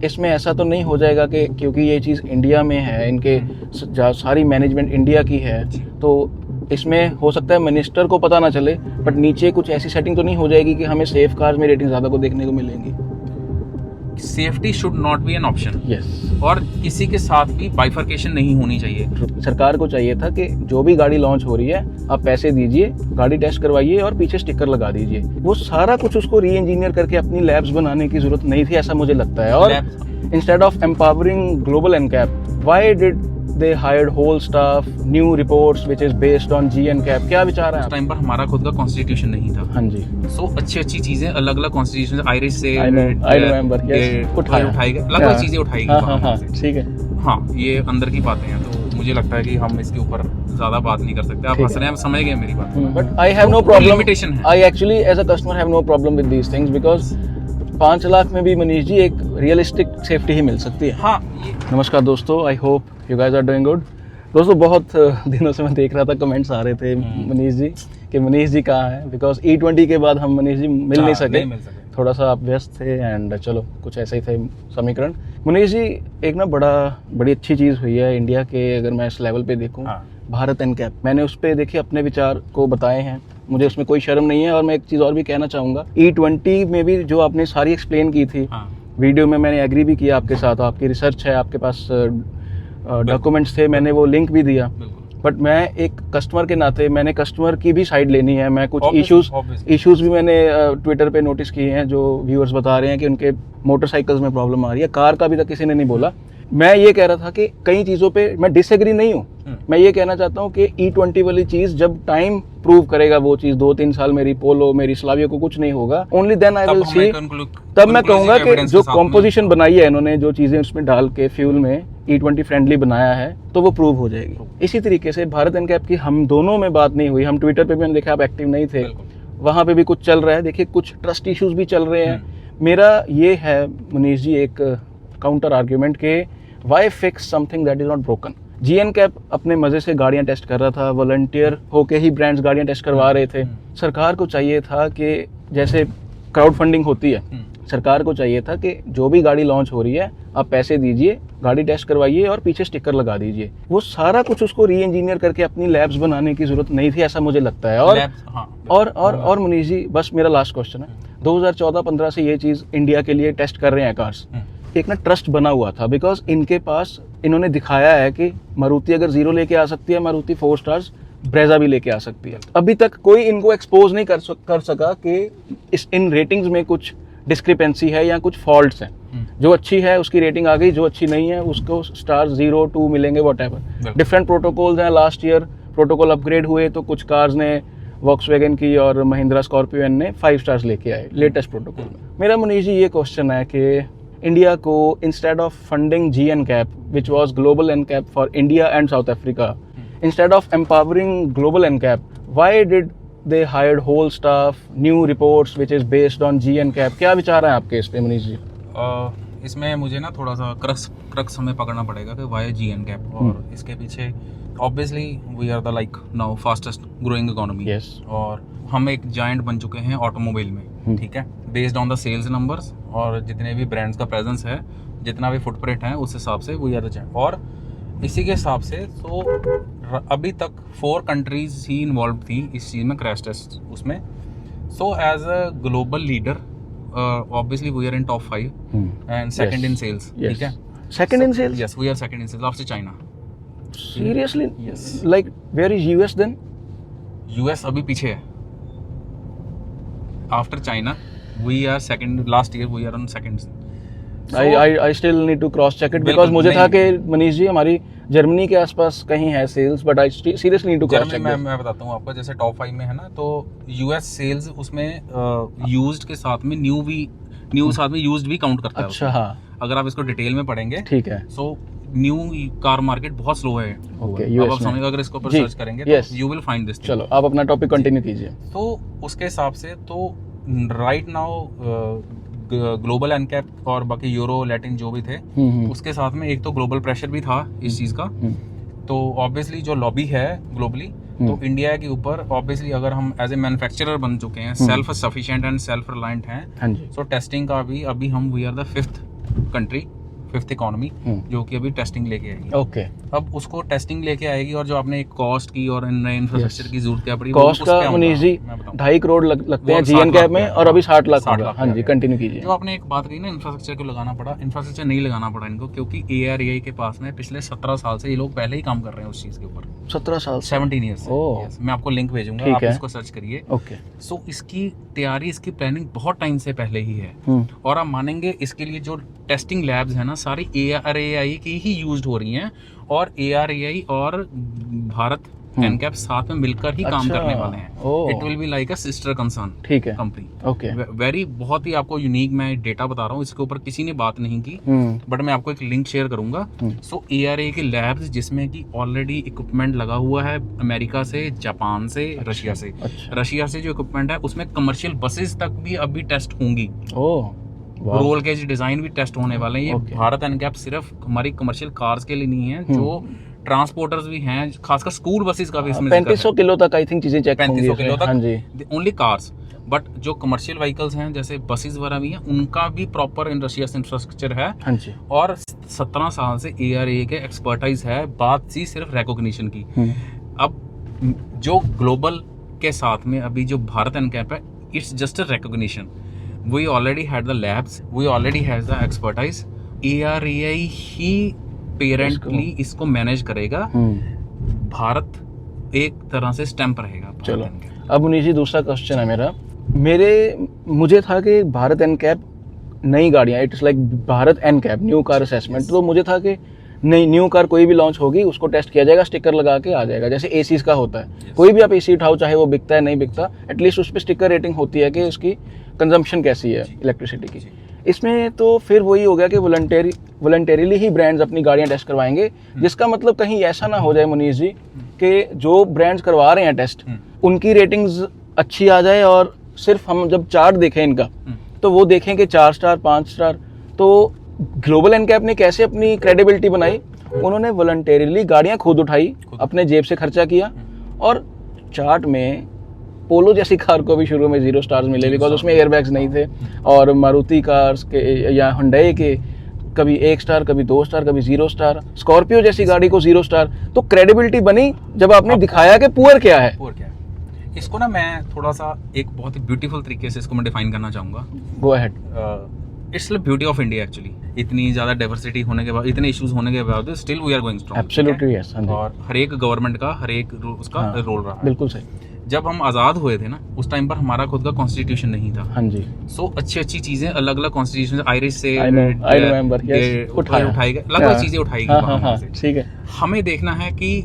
इसमें ऐसा तो नहीं हो जाएगा कि क्योंकि ये चीज़ इंडिया में है, इनके सारी मैनेजमेंट इंडिया की है, तो इसमें हो सकता है मिनिस्टर को पता ना चले, बट नीचे कुछ ऐसी सेटिंग तो नहीं हो जाएगी कि हमें सेफ कार्स में रेटिंग ज़्यादा को देखने को मिलेंगी? Safety should not be an option. Yes. और किसी के साथ भी बाइफर्केशन नहीं होनी चाहिए। सरकार को चाहिए था कि जो भी गाड़ी लॉन्च हो रही है आप पैसे दीजिए, गाड़ी टेस्ट करवाइए और पीछे स्टिकर लगा दीजिए। वो सारा कुछ उसको री इंजीनियर करके अपनी लैब्स बनाने की जरूरत नहीं थी, ऐसा मुझे लगता है। और instead of empowering global NCAP, why did they hired whole staff, new reports which is based on GNCAP? क्या विचार है? उस टाइम पर हमारा खुद का कॉन्स्टिट्यूशन नहीं था। हाँ जी। सो अच्छी चीजें अलग अलग कॉन्स्टिट्यूशन आयरिश से I remember, yes, उठाएगा अलग अलग चीजें उठाएगी। हाँ, ठीक है। हाँ, ये अंदर की बातें हैं, तो मुझे लगता है कि हम इसके ऊपर ज्यादा बात नहीं कर सकते। आप हंस रहे हैं, आप समझ गए मेरी बात। But I have no problem, limitation है। I actually as a customer have no problem with these things, because 5 lakh में भी मनीष जी एक रियलिस्टिक सेफ्टी ही मिल सकती है। हाँ। नमस्कार दोस्तों, I hope you guys are doing good. दोस्तों बहुत दिनों से मैं देख रहा था, कमेंट्स आ रहे थे मनीष जी कि मनीष जी कहाँ हैं, बिकॉज E20 के बाद हम मनीष जी मिल नहीं सके, थोड़ा सा आप व्यस्त थे एंड चलो कुछ ऐसे ही थे समीकरण। मनीष जी एक ना बड़ी अच्छी चीज़ हुई है इंडिया के, अगर मैं इस लेवल पे देखूँ, भारत एनकैप। मैंने उस पर देखिए अपने विचार को बताए हैं, मुझे उसमें कोई शर्म नहीं है। और मैं एक चीज़ और भी कहना चाहूँगा, E20 में भी जो आपने सारी एक्सप्लेन की थी वीडियो में, मैंने एग्री भी किया आपके साथ, आपकी रिसर्च है, आपके पास डॉक्यूमेंट्स थे, मैंने वो लिंक भी दिया। बट मैं एक कस्टमर के नाते मैंने कस्टमर की भी साइड लेनी है। मैं कुछ इश्यूज भी मैंने ट्विटर पे नोटिस किए हैं, जो व्यूअर्स बता रहे हैं कि उनके मोटरसाइकिल्स में प्रॉब्लम आ रही है। कार का अभी तक किसी ने नहीं बोला। मैं ये कह रहा था कि कई चीज़ों पे मैं डिसएग्री नहीं हूँ। मैं ये कहना चाहता हूँ कि E20 वाली चीज़ जब टाइम प्रूव करेगा, वो चीज़ 2-3 साल मेरी पोलो, मेरी स्लावियो को कुछ नहीं होगा, only then I will see. तब मैं कहूँगा कि जो कॉम्पोजिशन बनाई है इन्होंने, जो चीज़ें उसमें डाल के फ्यूल में E20 फ्रेंडली बनाया है, तो वो प्रूव हो जाएगी। इसी तरीके से भारत एनकैप की हम दोनों में बात नहीं हुई। हम ट्विटर पे भी मैंने देखा आप एक्टिव नहीं थे, वहाँ पे भी कुछ चल रहा है। देखिए कुछ ट्रस्ट इश्यूज भी चल रहे हैं। मेरा ये है मनीष जी एक काउंटर आर्ग्यूमेंट के, why fix something that is not broken. GNCAP अपने मजे से गाड़ियां टेस्ट कर रहा था, वॉलंटियर होके ही ब्रांड्स गाड़ियां टेस्ट करवा रहे थे। सरकार को चाहिए था कि जैसे क्राउड फंडिंग होती है, सरकार को चाहिए था कि जो भी गाड़ी लॉन्च हो रही है आप पैसे दीजिए, गाड़ी टेस्ट करवाइए और पीछे स्टिकर लगा दीजिए। वो सारा कुछ उसको री इंजीनियर करके अपनी लैब्स बनाने की जरूरत नहीं थी, ऐसा मुझे लगता है। और मनीष जी बस मेरा लास्ट क्वेश्चन है, 2014-15 से ये चीज़ इंडिया के लिए टेस्ट कर रहे हैं कार्स, एक ना ट्रस्ट बना हुआ था, बिकॉज इनके पास इन्होंने दिखाया है कि मारुति अगर 0 लेके आ सकती है, मारुति 4 स्टार्स ब्रेजा भी लेके आ सकती है। अभी तक कोई इनको एक्सपोज नहीं कर सका कि इन रेटिंग्स में कुछ डिस्क्रिपेंसी है या कुछ फॉल्ट्स हैं। जो अच्छी है उसकी रेटिंग आ गई, जो अच्छी नहीं है उसको स्टार 0, 2 मिलेंगे, व्हाटएवर। डिफरेंट प्रोटोकॉल्स हैं। लास्ट ईयर प्रोटोकॉल अपग्रेड हुए तो कुछ कार्स ने, वॉक्सवैगन की और महिंद्रा स्कॉर्पियो एन ने 5 स्टार्स लेके आए लेटेस्ट प्रोटोकॉल में। मेरा मनीष जी ये क्वेश्चन है कि इंडिया को instead of funding GNCAP which was global NCAP for India and South Africa, instead of empowering global NCAP, why did they hired whole staff, new reports which is based on GNCAP? क्या विचार है आपके इस पे मनीष जी? इसमें मुझे ना थोड़ा सा क्रक्स हमें पकड़ना पड़ेगा कि वाई GNCAP, और इसके पीछे obviously we are the like now fastest growing economy. और हम एक जायंट बन चुके हैं ऑटोमोबाइल में, ठीक है, based on the sales numbers और जितने भी ब्रांड्स का प्रेजेंस है, जितना भी फुटप्रिंट है, उस हिसाब से वी आर द जायंट। और इसी के हिसाब से तो अभी तक 4 कंट्रीज ही इन्वॉल्व थी इस चीज़ में, क्रैश टेस्ट उसमें। So as a global leader obviously we are in top 5 and second in sales, ठीक है, second in sales. Yes, we are second in sales after China. Seriously? Yes. Like where is US then? US अभी पीछे है। After China, we are second. Last year we are on second. So, I still need to cross check it because मुझे था कि मनीष जी हमारी Germany के आसपास कहीं है sales, but I seriously need to cross check. मैं बताता हूँ आपको, जैसे टॉप 5 में है ना, तो US सेल्स उसमें यूज्ड के साथ में न्यू साथ में यूज्ड भी काउंट करता है। अच्छा, हाँ, अगर आप इसको डिटेल में पढ़ेंगे, ठीक है। सो न्यू कार मार्केट बहुत स्लो है। अब आप समझ, अगर इसको ऊपर सर्च करेंगे तो यू विल फाइंड दिस। चलो आप अपना टॉपिक कंटिन्यू कीजिए। तो उसके हिसाब से तो राइट नाउ ग्लोबल एनकैप और बाकी यूरो लैटिन जो भी थे, उसके साथ में एक तो ग्लोबल प्रेशर भी था इस चीज़ का। तो ऑब्वियसली जो लॉबी है ग्लोबली, तो इंडिया के ऊपर ऑब्वियसली अगर हम एज ए मैन्युफैक्चरर बन चुके हैं, self sufficient and self reliant हैं, सो टेस्टिंग का भी अभी हम we are the 5th country, 5th economy, जो कि अभी टेस्टिंग लेके आएगी। ओके, अब उसको टेस्टिंग लेके आएगी और जो आपने कॉस्ट की और नए इंफ्रास्ट्रक्चर की जरूरत क्या पड़ी, कॉस्ट का मनीष जी 2.5 करोड़ लगते हैं जीएन कैप में, और अभी 60 लाख होगा। हाँ जी, कंटिन्यू कीजिए। जो आपने एक बात कही ना, इंफ्रास्ट्रक्चर को लगाना पड़ा, इंफ्रास्ट्रक्चर नहीं लगाना पड़ा इनको, क्योंकि ARAI के पास में पिछले 17 साल से ये लोग पहले ही काम कर रहे हैं उस चीज़ के ऊपर। 17 साल, 17 ईयर्स। Yes, मैं आपको लिंक भेजूंगा, आप इसको सर्च करिए। ओके। सो इसकी तैयारी, इसकी प्लानिंग बहुत टाइम से पहले ही है, और आप मानेंगे इसके लिए जो टेस्टिंग लैब्स है ना, सारी ARAI की ही यूज्ड हो रही हैं, और ARAI और भारत एनकैप साथ में मिलकर ही काम करने वाले हैं। It will be like a sister concern, ठीक है, कंपनी। ओके, वेरी बहुत ही आपको यूनिक मैं डेटा बता रहा हूँ, इसके ऊपर किसी ने बात नहीं की, बट मैं आपको एक लिंक शेयर करूंगा। सो ARAI के लैब्स जिसमें कि ऑलरेडी इक्विपमेंट लगा हुआ है अमेरिका से, जापान से, रशिया से। रशिया से जो इक्विपमेंट है उसमें कमर्शियल बसेस तक भी अभी टेस्ट होंगी। रोल केज डिजाइन भी टेस्ट होने वाले हैं। ये भारत एनकैप सिर्फ हमारी कमर्शियल कार्स के लिए नहीं है, जो ट्रांसपोर्टर्स भी हैं, खासकर स्कूल बसेस का भी इसमें 3500 किलो तक आई थिंक चीजें चेक होंगी, 3500 किलो तक। हाँ जी, ओनली कार्स, बट जो कमर्शियल व्हीकल्स हैं जैसे बसेस वगैरह भी हैं, उनका भी प्रॉपर इन रशिया से इंफ्रास्ट्रक्चर है। हाँ जी, और 17 साल से ARAI के एक्सपर्टाइज है, बात सी सिर्फ रिकॉग्निशन की। अब जो ग्लोबल के साथ में अभी जो भारत एनकैप है, it's just a recognition. We already had the labs, we already has the expertise. ARAI he parenterally इसको मैनेज करेगा, भारत एक तरह से स्टैंप रहेगा। चलो, अब मुनीष जी दूसरा क्वेश्चन है मुझे था कि भारत एनकैप नई गाड़ियाँ, it's like Bharat NCAP new car assessment, तो मुझे था कि नई न्यू कार कोई भी लॉन्च होगी उसको टेस्ट किया जाएगा, स्टिकर लगा के आ जाएगा, जैसे एसीज का होता है। कोई भी आप एसी उठाओ, चाहे वो बिकता है नहीं बिकता, एटलीस्ट उस पर स्टिकर रेटिंग होती है कि उसकी कंजम्पशन कैसी है इलेक्ट्रिसिटी की। इसमें तो फिर वही हो गया कि वॉलंटेरीली ही ब्रांड्स अपनी गाड़ियां टेस्ट करवाएंगे, जिसका मतलब कहीं ऐसा ना हो जाए मुनीष जी कि जो ब्रांड्स करवा रहे हैं टेस्ट उनकी रेटिंग्स अच्छी आ जाए, और सिर्फ हम जब चार्ट देखें इनका तो वो देखें कि 4 स्टार 5 स्टार। तो ग्लोबल एनकैप ने कैसे अपनी क्रेडिबिलिटी बनाई? उन्होंने वॉलंटेरीली गाड़ियां खुद उठाई, अपने जेब से खर्चा किया, और चार्ट में पोलो जैसी कार को भी शुरू में 0 स्टार्स मिले, बिकॉज उसमें एयरबैग्स नहीं थे, और मारुति कार्स के या हुंडई के कभी 1 स्टार, कभी 2 स्टार, कभी 0 स्टार, स्कॉर्पियो जैसी गाड़ी को 0 स्टार। तो क्रेडिबिलिटी बनी जब आपने दिखाया कि पुअर क्या है। इसको ना मैं थोड़ा सा एक बहुत ही ब्यूटीफुल तरीके से इसको मैं डिफाइन करना चाहूँगा। Go ahead. It's the beauty of India actually. इतनी ज़्यादा डाइवर्सिटी होने के बाद, इतने इश्यूज होने के बाद, still we are going strong. Absolutely yes. और हर एक गवर्नमेंट का हर एक उसका रोल रहा है। बिल्कुल सही। जब हम आज़ाद हुए थे ना, उस टाइम पर हमारा खुद का कॉन्स्टिट्यूशन नहीं था। हाँ जी। सो अच्छी चीज़ें अलग अलग कॉन्स्टिट्यूशन आयरिश से उठाई गई, अलग अलग चीज़ें उठाई गई। ठीक है, हमें देखना है कि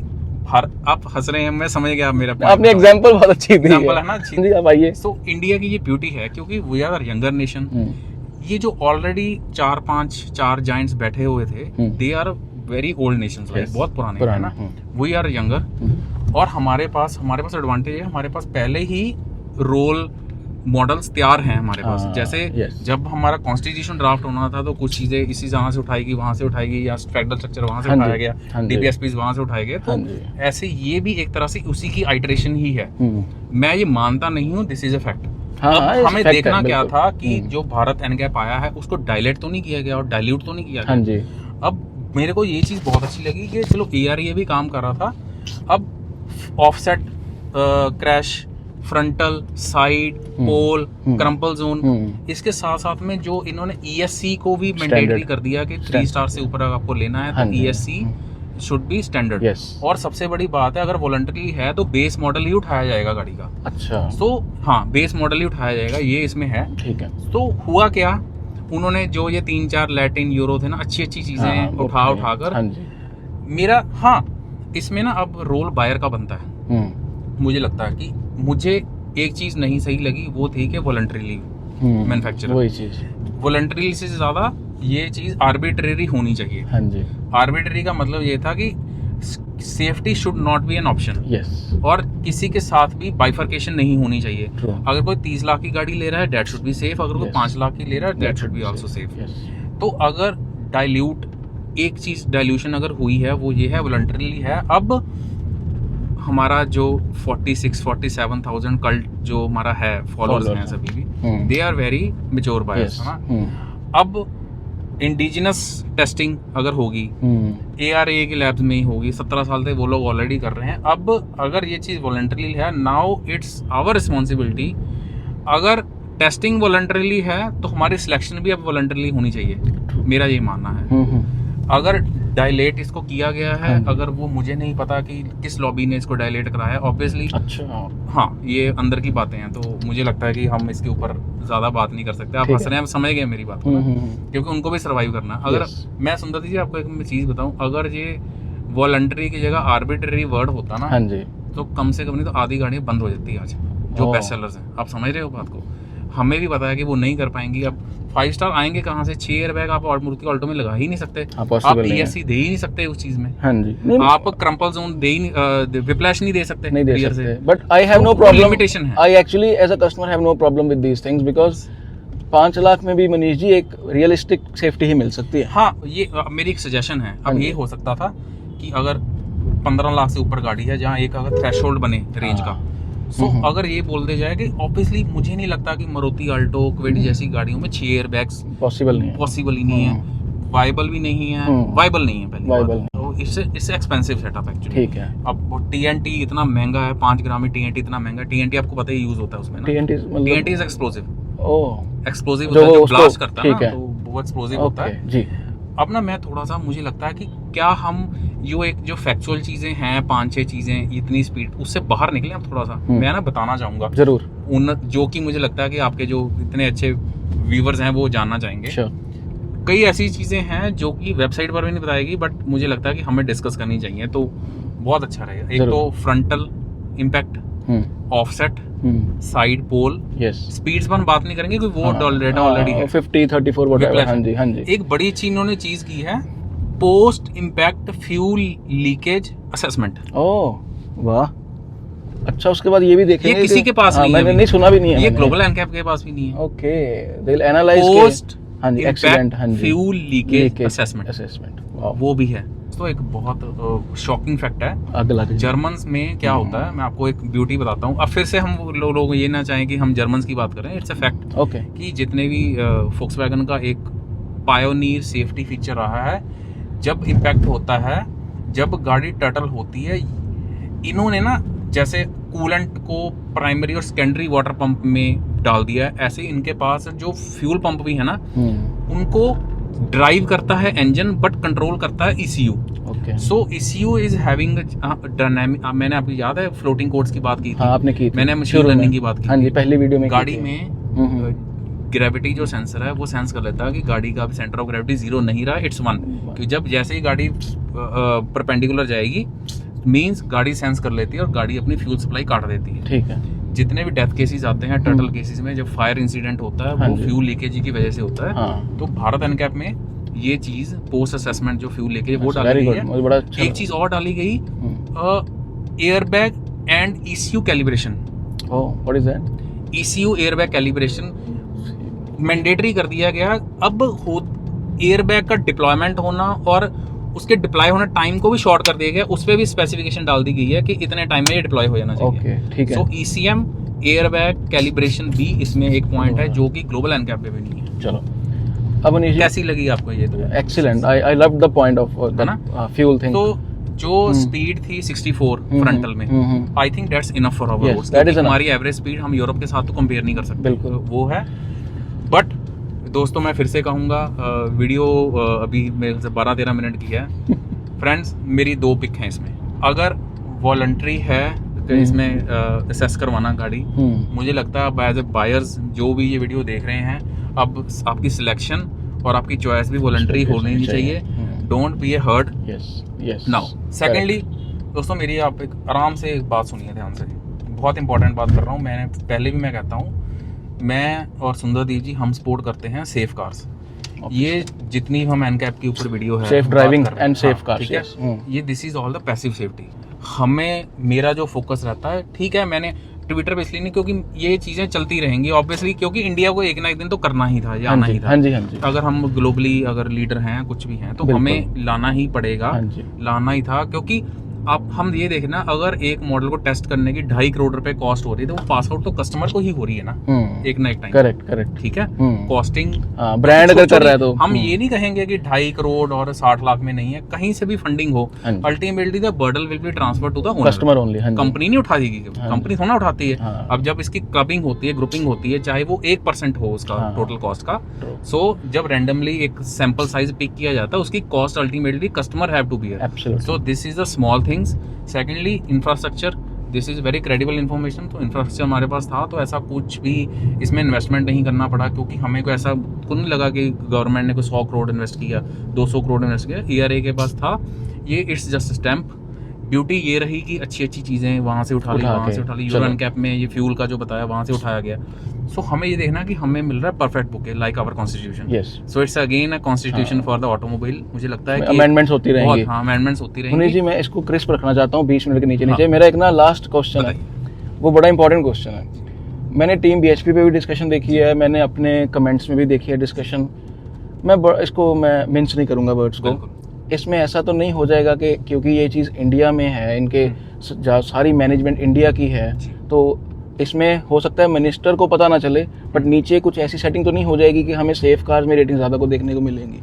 आप हंस रहे हैं, मैं समझ गया, मेरा आपने एग्जांपल बहुत अच्छी दी एग्जांपल है ना। जी आप आइए। सो इंडिया की ये ब्यूटी है, क्योंकि वी आर यंगर नेशन। ये जो ऑलरेडी 4 जायंट्स बैठे हुए थे, they are very old nations, like बहुत पुराने है ना। वी आर यंगर, और हमारे पास एडवांटेज है, हमारे पास पहले ही रोल मॉडल्स तैयार हैं हमारे पास। जैसे जब हमारा कॉन्स्टिट्यूशन ड्राफ्ट होना था तो कुछ चीज़ें इसी जहाँ से उठाएगी, वहाँ से उठाएगी, या फेडरल स्ट्रक्चर वहाँ से उठाया गया, DPSPs वहाँ से उठाए गए। तो ऐसे ये भी एक तरह से उसी की आइटरेशन ही है। मैं ये मानता नहीं हूँ, दिस इज अ फैक्ट। अब हमें देखना क्या था कि जो भारत एनकैप आया है उसको डायलेट तो नहीं किया गया और डाइल्यूट तो नहीं किया गया। अब मेरे को ये चीज़ बहुत अच्छी लगी कि चलो ARAI भी काम कर रहा था। अब ऑफसेट, क्रैश, फ्रंटल, साइड, पोल, क्रम्पल जोन, इसके साथ साथ में जो इन्होंने ESC को भी मैंडेटरी कर दिया कि 3 स्टार से ऊपर आपको लेना है तो ESC शुड बी स्टैंडर्ड। और सबसे बड़ी बात है, अगर वॉलंटरी है तो बेस मॉडल ही उठाया जाएगा गाड़ी का। अच्छा। तो हाँ, बेस मॉडल ही उठाया जाएगा, ये इसमें है। ठीक है। तो हुआ क्या, उन्होंने जो ये 3-4 लैटिन यूरो थे ना, अच्छी चीजें उठाकर मेरा, हाँ इसमें ना अब रोल बायर का बनता है। मुझे लगता है कि मुझे एक चीज नहीं सही लगी, वो थी कि वॉलंटरीली मैन्युफैक्चरर, वही चीज वॉलंटरी से ज्यादा ये चीज आर्बिट्रेरी होनी चाहिए। हाँ जी। आर्बिट्रेरी का मतलब ये था कि safety should not be an option. Yes. और किसी के साथ भी बाइफर्केशन नहीं होनी चाहिए। अगर कोई 30 लाख की गाड़ी ले रहा है, दैट शुड बी सेफ। अगर कोई 5 लाख की ले रहा है, that should be also safe. तो अगर एक चीज डाइल्यूशन अगर हुई है, वो ये है, वॉलंटरीली है। अब हमारा जो 46-47,000 कल्ट जो हमारा है, फॉलोअर्स हैं सभी भी, they are very mature buyers, है ना। अब इंडिजिनस टेस्टिंग अगर होगी, ARAA के लैब्स में ही होगी, 17 साल से वो लोग ऑलरेडी कर रहे हैं। अब अगर ये चीज़ वॉलंटरीली है, नाउ इट्स आवर रिस्पॉन्सिबिलिटी। अगर टेस्टिंग वॉलंटरीली है तो हमारी सिलेक्शन भी अब वॉलंटरीली होनी चाहिए, मेरा ये मानना है। अगर डायलेट इसको किया गया है, अगर वो मुझे नहीं पता कि किस लॉबी ने इसको डायलेट कराया, ऑब्वियसली अच्छा हाँ ये अंदर की बातें हैं, तो मुझे लगता है कि हम इसके ऊपर ज़्यादा बात नहीं कर सकते। आप हंस रहे हैं, आप समझ गए मेरी बात को ना, क्योंकि उनको भी सर्वाइव करना है। अगर मैं सुंदर जी आपको एक चीज़ बताऊं, अगर ये वॉलंटरी की जगह आर्बिट्ररी वर्ड होता ना, हाँ जी, तो कम से कम नहीं तो आधी गाड़ियाँ बंद हो जाती है आज, जो बेस्ट सेलर्स हैं। आप समझ रहे हो बात को? हमें भी पता है कि वो नहीं कर पाएंगी। अब 5 स्टार आएंगे कहाँ से? 6 एयरबैग आप मारुति ऑल्टो में लगा ही नहीं सकते, आप ESC दे ही नहीं सकते उस चीज में। हाँ जी, आप क्रम्पल जोन दे ही नहीं, विप्लैश नहीं दे सकते, नहीं दे सकते। But I have no problem, limitation है। I actually as a customer have no problem with these things, because 5 lakh में भी मनीष जी एक रियलिस्टिक सेफ्टी ही मिल सकती है। हाँ, ये मेरी एक सजेशन है। अब ये हो सकता था कि अगर 15 लाख से ऊपर गाड़ी है, जहाँ एक अगर थ्रेशोल्ड बने रेंज का, सो अगर ये बोल दे जाए कि ऑब्वियसली मुझे नहीं लगता कि मारुति अल्टो क्विड जैसी गाड़ियों में 6 एयरबैग्स पॉसिबल ही नहीं है, वाइबल भी नहीं है, वाइबल नहीं है पहले वाइबल, तो इससे एक्सपेंसिव सेटअप एक्चुअली। ठीक है। अब TNT इतना महंगा है, 5 ग्राम में TNT इतना महंगा। TNT आपको पता ही यूज होता है उसमें ना, TNT इज एक्सप्लोसिव। एक्सप्लोसिव होता है, जो ब्लास्ट करता है ना, तो वो एक्सप्लोसिव होता है जी। अब ना मैं थोड़ा सा, मुझे लगता है कि क्या हम जो फैक्चुअल चीजें हैं, 5-6 चीजें, इतनी स्पीड, उससे बाहर निकले हम थोड़ा सा। मैं ना बताना चाहूंगा जरूर, उन जो कि मुझे लगता है कि आपके जो इतने अच्छे व्यूवर्स हैं वो जानना चाहेंगे। कई ऐसी चीजें हैं जो कि वेबसाइट पर भी नहीं बताएगी, बट मुझे लगता है कि हमें डिस्कस करनी चाहिए, तो बहुत अच्छा रहेगा। एक तो फ्रंटल इम्पैक्ट, ऑफसेट, साइड पोल, स्पीड्स पर हम बात नहीं करेंगे क्योंकि वो ऑलरेडी है 50, 34 व्हाटएवर। हाँ जी, हाँ जी। एक बड़ी अच्छी इन्होंने चीज की है, post impact fuel leakage assessment. ओह वाह, अच्छा। उसके बाद ये भी देखेंगे, ये किसी के पास नहीं है, मैंने नहीं सुना भी नहीं है, ये ग्लोबल एनकैप के पास भी नहीं है। Okay, they will analyse post हाँ जी, एक्सीडेंट, हाँ जी, फ्यूल लीकेज असेसमेंट, वो भी है। तो एक बहुत शॉकिंग फैक्ट है। अगला जर्मन्स में क्या होता है, मैं आपको एक ब्यूटी बताता हूँ। अब फिर से हम लोग ये ना चाहें कि हम जर्मन्स की बात करें, इट्स अ फैक्ट कि जितने भी फोक्सवैगन का एक पायोनियर सेफ्टी फीचर रहा है, जब इम्पैक्ट होता है, जब गाड़ी टर्टल होती है, इन्होंने ना जैसे कूलेंट को प्राइमरी और सेकेंडरी वाटर पंप में डाल दिया है, ऐसे इनके पास जो फ्यूल पंप भी है ना, उनको ड्राइव करता है इंजन, बट कंट्रोल करता है ECU। So ECU is having dynamic. मैंने आपको याद है फ्लोटिंग कोड्स की बात की थी, आपने की थी, मैंने मशीन लर्निंग की बात की थी पहली वीडियो में। गाड़ी में ग्रेविटी जो सेंसर है वो सेंस कर लेता है कि गाड़ी का सेंटर ऑफ ग्रेविटी 0 नहीं रहा, इट्स 1। क्योंकि जब जैसे ही गाड़ी परपेंडिकुलर जाएगी, मींस गाड़ी सेंस कर लेती है और गाड़ी अपनी फ्यूल सप्लाई काट देती है। ठीक है। जितने भी डेथ केसेस आते हैं, टर्टल केसेस में, जब फायर इंसिडेंट होता है, वो फ्यूल लीकेज की वजह से होता है। तो भारत एनकैप में ये चीज पोस्ट असेसमेंट जो फ्यूल लीकेज वो डाली गई है। एक चीज और डाली गई, airbag and ECU calibration. What is that? ECU airbag calibration mandatory कर दिया गया। अब एयरबैग का डिप्लॉयमेंट होना और उसके डिप्लॉय होना टाइम को भी शॉर्ट कर दिया गया, उस पर भी स्पेसिफिकेशन डाल दी गई है कि इतने टाइम में ये डिप्लॉय हो जाना चाहिए। ठीक है। सो ECM एयरबैग कैलिब्रेशन भी इसमें एक पॉइंट है जो कि ग्लोबल एनकैप पे भी नहीं है। चलो, अब अनीश कैसी लगी आपको ये? तो excellent, I love the point of the fuel thing. तो जो स्पीड थी 64 फ्रंटल में, I think that's enough for our roads. हमारी एवरेज स्पीड हम यूरोप के साथ तो कंपेयर नहीं कर सकते, बिल्कुल वो है। बट दोस्तों मैं फिर से कहूँगा, वीडियो अभी मेरे से 12-13 मिनट की है। फ्रेंड्स, मेरी 2 पिक हैं इसमें। अगर वॉलंटरी है तो इसमें असेस करवाना गाड़ी, मुझे लगता है अब एज ए बायर्स जो भी ये वीडियो देख रहे हैं, अब आपकी सिलेक्शन और आपकी चॉइस भी वॉलंटरी होनी चाहिए। Don't be a hurt now. Secondly दोस्तों, मेरी आप एक आराम से एक बात सुनिए ध्यान से, बहुत इंपॉर्टेंट बात कर रहा हूँ। मैंने पहले भी मैं कहता हूँ, मैं और सुंदरदीप जी हम सपोर्ट करते हैं सेफ कार्स। ये जितनी हम एनकैप के ऊपर वीडियो है, safe driving and safe cars, ठीक है, ये this is all the passive safety. हमें मेरा जो फोकस रहता है, ठीक है, मैंने ट्विटर पे इसलिए नहीं क्योंकि ये चीजें चलती रहेंगी ऑब्वियसली, क्योंकि इंडिया को एक ना एक दिन तो करना ही था, आना ही था। हाँ जी, हाँ जी। अगर हम ग्लोबली अगर लीडर हैं, कुछ भी हैं, तो हमें लाना ही पड़ेगा, लाना ही था। क्योंकि आप हम ये देखें ना, अगर एक मॉडल को टेस्ट करने की 2.5 करोड़ रुपए कॉस्ट हो रही है, तो वो पास आउट तो कस्टमर को ही हो रही है ना एक ना एक टाइम। करेक्ट। ठीक है, कॉस्टिंग ब्रांड अगर कर रहा है तो हम ये नहीं कहेंगे कि 2.5 करोड़ और 60 लाख में नहीं है, कहीं से भी फंडिंग हो, ultimately the burden will be transfer to the customer only. Company नहीं उठा देगी, कंपनी थोड़ा उठाती है। अब जब इसकी क्लबिंग होती है, ग्रुपिंग होती है, चाहे वो 1% हो उसका टोटल कॉस्ट का, सो जब रैंडमली एक सैंपल साइज पिक किया जाता है, उसकी cost ultimately customer have to bear. So this is the small things. Secondly infrastructure, this is very credible information. तो इंफ्रास्ट्रक्चर हमारे पास था, तो ऐसा कुछ भी इसमें इन्वेस्टमेंट नहीं करना पड़ा, क्योंकि हमें को ऐसा कुछ नहीं लगा कि गवर्नमेंट ने कोई 100 करोड़ इन्वेस्ट किया, 200 करोड़ इन्वेस्ट किया। ERA के पास था, ये इट्स जस्ट स्टैम्प। ब्यूटी ये रही कि अच्छी अच्छी चीज़ें वहाँ से उठा ली, वहाँ से उठा ली। यूरो कैप में ये फ्यूल का जो बताया वहाँ से उठाया गया। सो हमें ये देखना कि हमें मिल रहा है perfect bouquet like our constitution. So it's again a constitution for the automobile. मुझे लगता है कि अमेंडमेंट्स होती रहेंगी। हाँ, अमेंडमेंट्स होती रहेंगी। मुनीश जी, मैं इसको क्रिस्प रखना चाहता हूँ 20 मिनट के नीचे। मेरा एक ना लास्ट क्वेश्चन है, वो बड़ा इंपॉर्टेंट क्वेश्चन है। मैंने टीम BHP पे भी डिस्कशन देखी है, मैंने अपने कमेंट्स में भी देखी है डिस्कशन। इसको मैं मिन्स नहीं करूँगा वर्ड्स को। इसमें ऐसा तो नहीं हो जाएगा कि क्योंकि ये चीज़ इंडिया में है, इनके सारी मैनेजमेंट इंडिया की है, तो इसमें हो सकता है मिनिस्टर को पता ना चले, बट नीचे कुछ ऐसी सेटिंग तो नहीं हो जाएगी कि हमें सेफ कार्स में रेटिंग ज़्यादा को देखने को मिलेंगी?